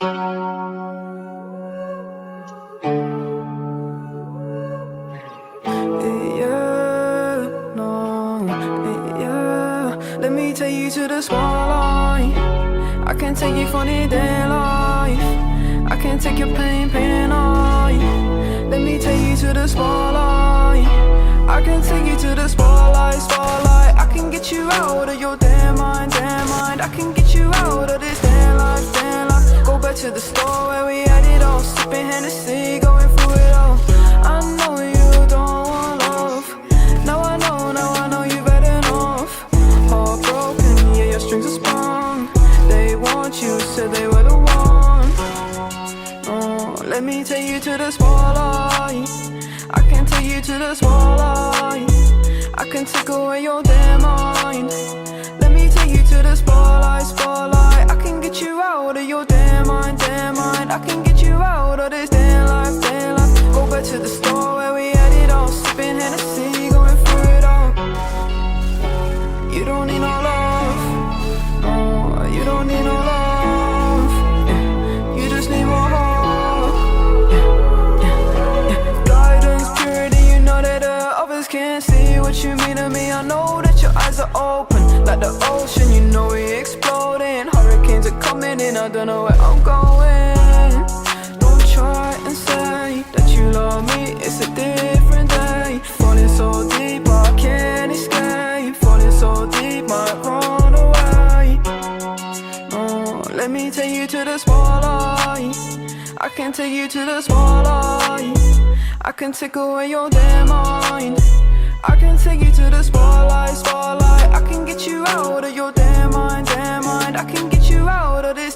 Let me take you to the spotlight. I can take you from the day life. I can take your pain away. Let me take you to the spotlight. I can take you to the spotlight. I can get you out of your damn mind. I can get you out of this damn life. Go back to the store where we had it all, sipping Hennessy, going through it all. I know you don't want love. Now I know you've had enough. Heartbroken, yeah, your strings are sprung. They want you, said they were the one. Oh, let me take you to the spotlight. I can take you to the spotlight. I can take away your damn mind. Let me take you to the spotlight. I can get you out of your damn mind. I can get you out of this damn life. Go back to the store where we had it all, sipping Hennessy, going through it all. You don't need no love. No, you don't need no love. You just need more hope. Guidance, purity, you know that others can't see what you mean to me. I know that your eyes are open like the ocean, you know we exploding. Hurricanes are coming in, I don't know where I'm going. Don't try and say that you love me, it's a different day. Falling so deep, I can't escape. Falling so deep, might run away. No, let me take you to the spotlight. I can take you to the spotlight. I can take away your damn mind. I can take you to the spotlight. I can get you out of your damn mind. I can get you out of this